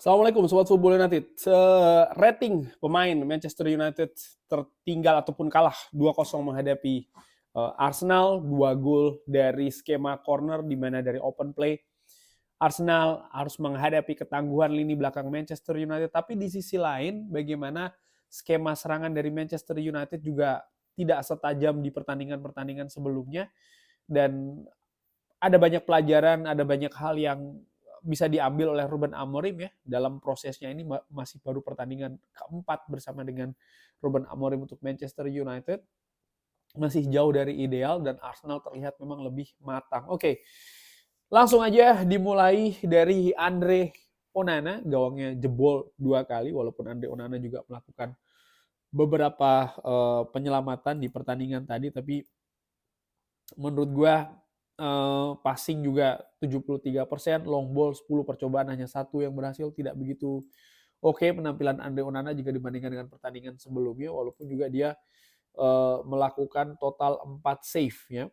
Assalamualaikum Sobat Football United. Rating pemain Manchester United tertinggal ataupun kalah 2-0 menghadapi Arsenal. 2 gol dari skema corner di mana dari open play. Arsenal harus menghadapi ketangguhan lini belakang Manchester United. Tapi di sisi lain bagaimana skema serangan dari Manchester United juga tidak setajam di pertandingan-pertandingan sebelumnya. Dan ada banyak pelajaran, ada banyak hal yang bisa diambil oleh Ruben Amorim ya dalam prosesnya ini. Masih baru pertandingan keempat bersama dengan Ruben Amorim untuk Manchester United, masih jauh dari ideal dan Arsenal terlihat memang lebih matang. Oke, langsung aja dimulai dari Andre Onana, gawangnya jebol 2 kali walaupun Andre Onana juga melakukan beberapa penyelamatan di pertandingan tadi, tapi menurut gue passing juga 73%, long ball 10 percobaan hanya 1 yang berhasil, tidak begitu oke penampilan Andre Onana jika dibandingkan dengan pertandingan sebelumnya, walaupun juga dia melakukan total 4 save ya.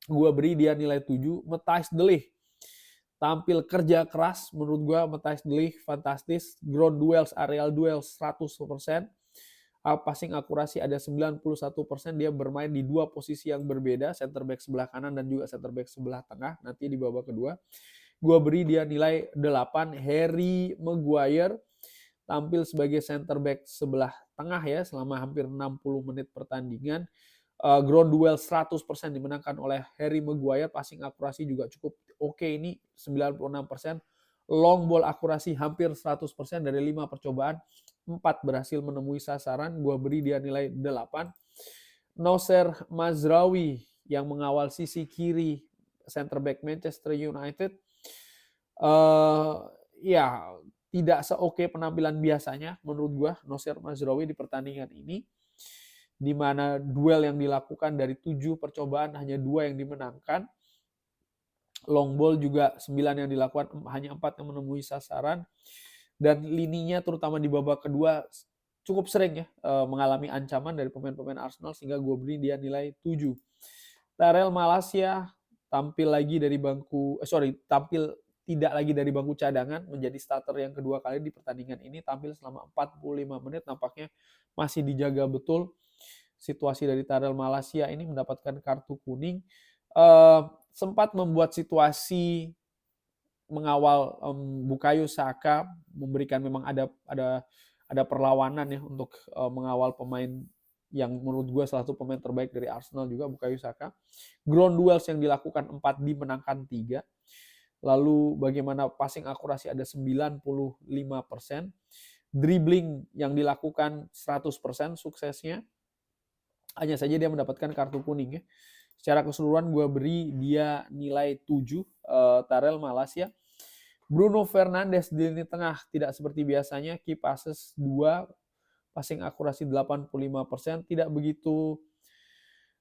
Gua beri dia nilai 7. Matthijs de Ligt tampil kerja keras, menurut gua Matthijs de Ligt fantastis, ground duels, aerial duels 100%. Passing akurasi ada 91%, dia bermain di 2 posisi yang berbeda, center back sebelah kanan dan juga center back sebelah tengah nanti di babak kedua. Gua beri dia nilai 8. Harry Maguire tampil sebagai center back sebelah tengah ya selama hampir 60 menit pertandingan. Ground duel 100% dimenangkan oleh Harry Maguire, passing akurasi juga cukup oke ini 96%. Long ball akurasi hampir 100% dari 5 percobaan, 4 berhasil menemui sasaran. Gua beri dia nilai 8. Noussair Mazraoui yang mengawal sisi kiri center back Manchester United, ya tidak seoke penampilan biasanya menurut gua Noussair Mazraoui di pertandingan ini, di mana duel yang dilakukan dari 7 percobaan hanya 2 yang dimenangkan. Long ball juga 9 yang dilakukan, hanya 4 yang menemui sasaran. Dan lininya terutama di babak kedua cukup sering ya mengalami ancaman dari pemain-pemain Arsenal, sehingga gue beri dia nilai 7. Tyrell Malacia tampil tidak lagi dari bangku cadangan, menjadi starter yang kedua kali di pertandingan ini, tampil selama 45 menit, nampaknya masih dijaga betul situasi dari Tyrell Malacia ini, mendapatkan kartu kuning. Sempat membuat situasi mengawal Bukayo Saka, memberikan memang ada perlawanan ya untuk mengawal pemain yang menurut gue salah satu pemain terbaik dari Arsenal juga, Bukayo Saka. Ground duels yang dilakukan 4 dimenangkan 3. Lalu bagaimana passing akurasi ada 95%. Dribbling yang dilakukan 100% suksesnya. Hanya saja dia mendapatkan kartu kuning ya. Secara keseluruhan gue beri dia nilai 7. Tyrell Malacia. Bruno Fernandes di lini tengah tidak seperti biasanya, key passes 2, passing akurasi 85%, tidak begitu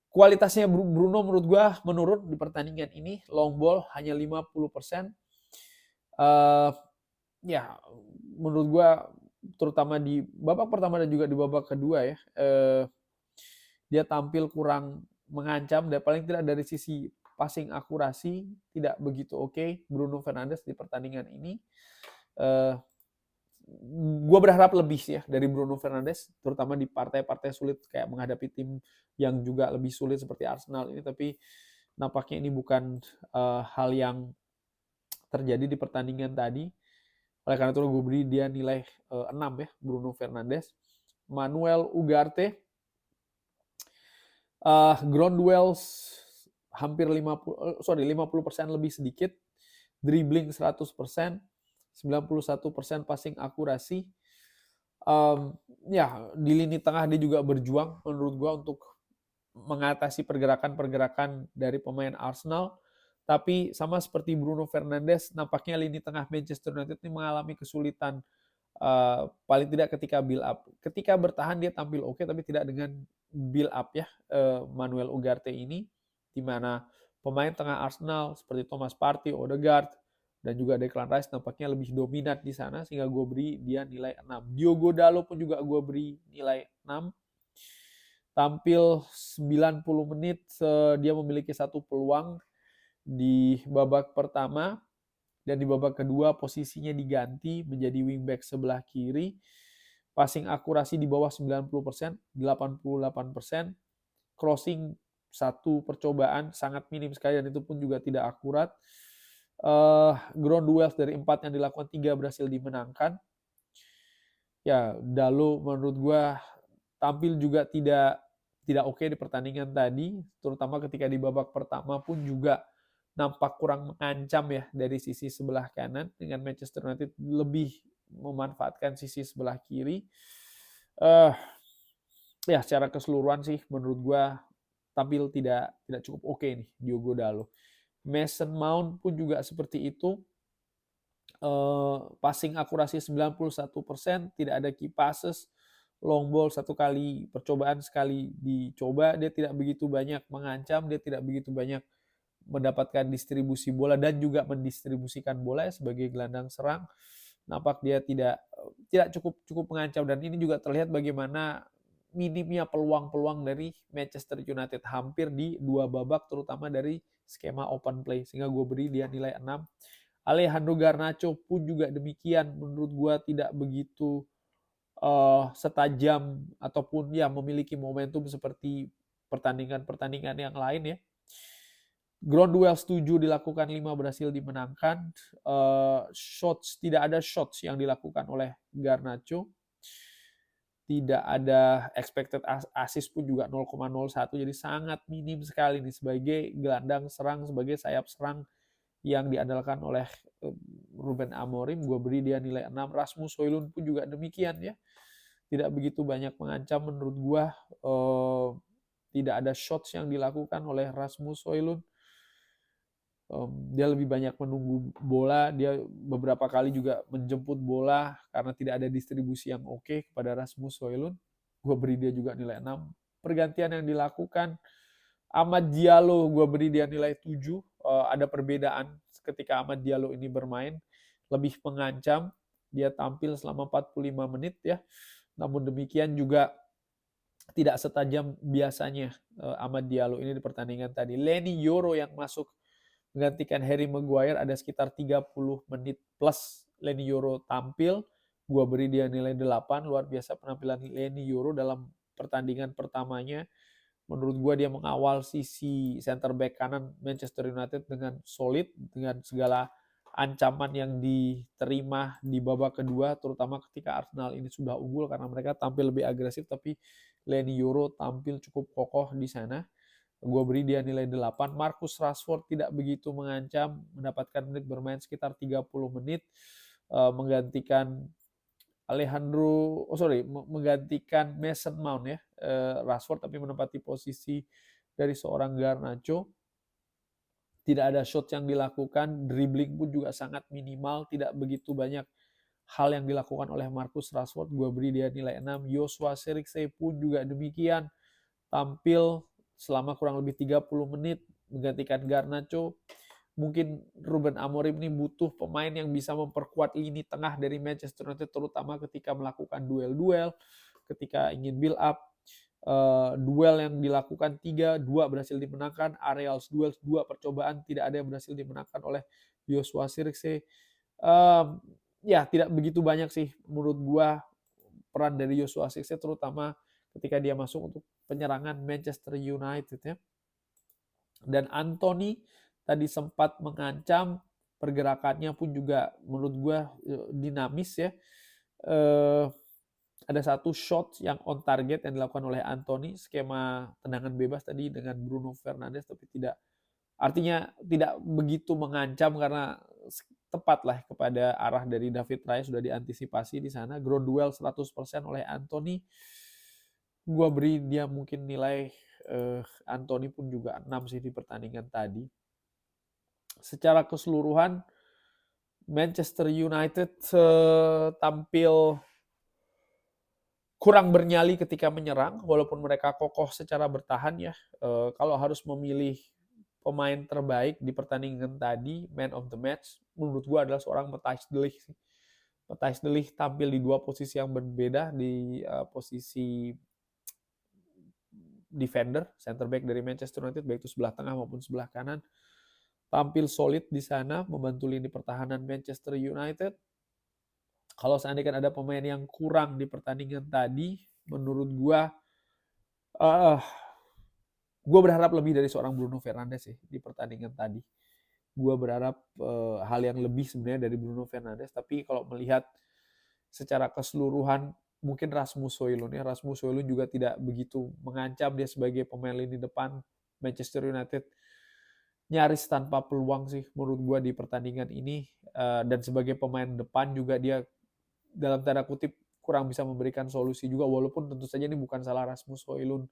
kualitasnya. Bruno menurut gue menurun di pertandingan ini, long ball hanya 50%. Ya menurut gue terutama di babak pertama dan juga di babak kedua ya, dia tampil kurang mengancam, dan paling tidak dari sisi passing akurasi tidak begitu oke Bruno Fernandes di pertandingan ini. Gue berharap lebih sih ya dari Bruno Fernandes, terutama di partai-partai sulit kayak menghadapi tim yang juga lebih sulit seperti Arsenal ini, tapi nampaknya ini bukan hal yang terjadi di pertandingan tadi. Oleh karena itu gue beri dia nilai 6 ya, Bruno Fernandes. Manuel Ugarte, ground duels hampir 50% lebih sedikit, dribbling 100%, 91% passing akurasi. Ya di lini tengah dia juga berjuang menurut gua untuk mengatasi pergerakan-pergerakan dari pemain Arsenal. Tapi sama seperti Bruno Fernandes, nampaknya lini tengah Manchester United ini mengalami kesulitan, paling tidak ketika build up. Ketika bertahan dia tampil oke, tapi tidak dengan build up ya, Manuel Ugarte ini, di mana pemain tengah Arsenal seperti Thomas Partey, Odegaard, dan juga Declan Rice nampaknya lebih dominan di sana, sehingga gue beri dia nilai 6. Diogo Dalot pun juga gue beri nilai 6. Tampil 90 menit, dia memiliki 1 peluang di babak pertama, Dan di babak kedua posisinya diganti menjadi wingback sebelah kiri. Passing akurasi di bawah 90%, 88%. Crossing satu percobaan sangat minim sekali dan itu pun juga tidak akurat. Ground duels dari 4 yang dilakukan 3 berhasil dimenangkan. Ya, Dalo menurut gue tampil juga tidak oke di pertandingan tadi, terutama ketika di babak pertama pun juga nampak kurang mengancam ya dari sisi sebelah kanan, dengan Manchester United lebih memanfaatkan sisi sebelah kiri. Ya secara keseluruhan sih menurut gue tampil tidak cukup oke nih Diogo Dalo. Mason Mount pun juga seperti itu. Passing akurasi 91%, tidak ada key passes, long ball satu kali percobaan sekali dicoba, dia tidak begitu banyak mengancam, dia tidak begitu banyak mendapatkan distribusi bola dan juga mendistribusikan bola ya, sebagai gelandang serang. Nampak dia tidak cukup mengancam, dan ini juga terlihat bagaimana minimnya peluang-peluang dari Manchester United hampir di 2 babak, terutama dari skema open play, sehingga gue beri dia nilai 6. Alejandro Garnacho pun juga demikian, menurut gue tidak begitu setajam ataupun ya memiliki momentum seperti pertandingan-pertandingan yang lain ya. Ground duels 7 dilakukan, 5 berhasil dimenangkan. Shots, tidak ada shots yang dilakukan oleh Garnacho. Tidak ada expected assist pun juga 0,01, jadi sangat minim sekali nih sebagai gelandang serang, sebagai sayap serang yang diandalkan oleh Ruben Amorim. Gue beri dia nilai 6. Rasmus Højlund pun juga demikian ya, tidak begitu banyak mengancam menurut gue. Tidak ada shots yang dilakukan oleh Rasmus Højlund. Dia lebih banyak menunggu bola, dia beberapa kali juga menjemput bola karena tidak ada distribusi yang oke kepada Rasmus Højlund. Gue beri dia juga nilai 6. Pergantian yang dilakukan, Amad Diallo gue beri dia nilai 7. Ada perbedaan ketika Amad Diallo ini bermain, lebih mengancam, dia tampil selama 45 menit ya. Namun demikian juga tidak setajam biasanya Amad Diallo ini di pertandingan tadi. Leny Yoro yang masuk menggantikan Harry Maguire, ada sekitar 30 menit plus Leny Yoro tampil. Gua beri dia nilai 8. Luar biasa penampilan Leny Yoro dalam pertandingan pertamanya. Menurut gue dia mengawal sisi center back kanan Manchester United dengan solid, dengan segala ancaman yang diterima di babak kedua, terutama ketika Arsenal ini sudah unggul karena mereka tampil lebih agresif, tapi Leny Yoro tampil cukup kokoh di sana. Gue beri dia nilai 8. Marcus Rashford tidak begitu mengancam, mendapatkan menit bermain sekitar 30 menit, menggantikan menggantikan Mason Mount ya. Rashford tapi menempati posisi dari seorang Garnacho. Tidak ada shot yang dilakukan, dribbling pun juga sangat minimal, tidak begitu banyak hal yang dilakukan oleh Marcus Rashford. Gue beri dia nilai 6. Joshua Zirkzee pun juga demikian, tampil selama kurang lebih 30 menit menggantikan Garnacho. Mungkin Ruben Amorim ini butuh pemain yang bisa memperkuat lini tengah dari Manchester United, terutama ketika melakukan duel-duel, ketika ingin build up. Duel yang dilakukan 3, 2 berhasil dimenangkan. Aerial duels 2 percobaan, tidak ada yang berhasil dimenangkan oleh Joshua Zirkzee. Ya tidak begitu banyak sih menurut gua peran dari Joshua Zirkzee, terutama ketika dia masuk untuk penyerangan Manchester United ya. Dan Anthony tadi sempat mengancam, pergerakannya pun juga menurut gue dinamis ya. Ada satu shot yang on target yang dilakukan oleh Anthony, skema tendangan bebas tadi dengan Bruno Fernandes, tapi tidak begitu mengancam karena tepat lah kepada arah dari David Raya, sudah diantisipasi di sana. Ground duel 100% oleh Anthony. Gua beri dia mungkin nilai Anthony pun juga 6 sih di pertandingan tadi. Secara keseluruhan Manchester United tampil kurang bernyali ketika menyerang, walaupun mereka kokoh secara bertahan ya. Kalau harus memilih pemain terbaik di pertandingan tadi, man of the match, menurut gue adalah seorang Matthijs de Ligt. Matthijs de Ligt tampil di 2 posisi yang berbeda, di posisi defender, center back dari Manchester United, baik itu sebelah tengah maupun sebelah kanan. tampil solid di sana, membantu lini pertahanan Manchester United. Kalau seandainya ada pemain yang kurang di pertandingan tadi, menurut uh, gue berharap lebih dari seorang Bruno Fernandes sih di pertandingan tadi. Gue berharap hal yang lebih sebenarnya dari Bruno Fernandes. Tapi kalau melihat secara keseluruhan, mungkin Rasmus Højlund juga tidak begitu mengancam. Dia sebagai pemain lini depan Manchester United nyaris tanpa peluang sih menurut gue di pertandingan ini. Dan sebagai pemain depan juga dia dalam tanda kutip kurang bisa memberikan solusi juga, walaupun tentu saja ini bukan salah Rasmus Højlund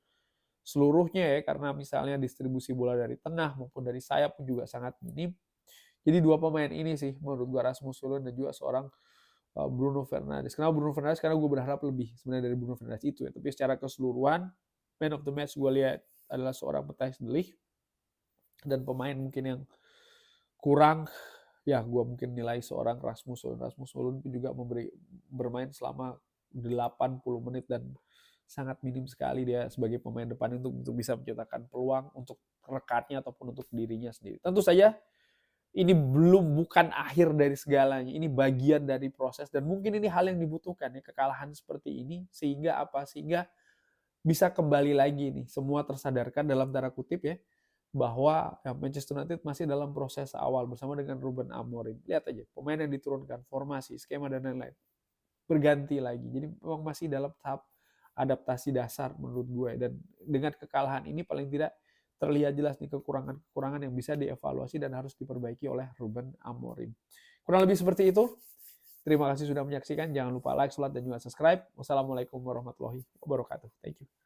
seluruhnya ya, karena misalnya distribusi bola dari tengah maupun dari sayap pun juga sangat minim. Jadi dua pemain ini sih menurut gue, Rasmus Højlund dan juga seorang Bruno Fernandes. Kenapa Bruno Fernandes? Karena gue berharap lebih sebenarnya dari Bruno Fernandes itu ya. Tapi secara keseluruhan, man of the match gue lihat adalah seorang Matthijs de Ligt. Dan pemain mungkin yang kurang, ya gue mungkin nilai seorang Rasmus Højlund. Rasmus Højlund pun juga bermain selama 80 menit dan sangat minim sekali dia sebagai pemain depan untuk bisa menciptakan peluang untuk rekatnya ataupun untuk dirinya sendiri. Tentu saja ini bukan akhir dari segalanya. Ini bagian dari proses dan mungkin ini hal yang dibutuhkan ya, kekalahan seperti ini sehingga bisa kembali lagi nih, semua tersadarkan dalam tanda kutip ya, bahwa ya, Manchester United masih dalam proses awal bersama dengan Ruben Amorim. Lihat aja pemain yang diturunkan, formasi, skema dan lain-lain berganti lagi. Jadi memang masih dalam tahap adaptasi dasar menurut gue. Dan dengan kekalahan ini paling tidak terlihat jelas nih kekurangan-kekurangan yang bisa dievaluasi dan harus diperbaiki oleh Ruben Amorim. Kurang lebih seperti itu. Terima kasih sudah menyaksikan. Jangan lupa like, share, dan juga subscribe. Wassalamualaikum warahmatullahi wabarakatuh. Thank you.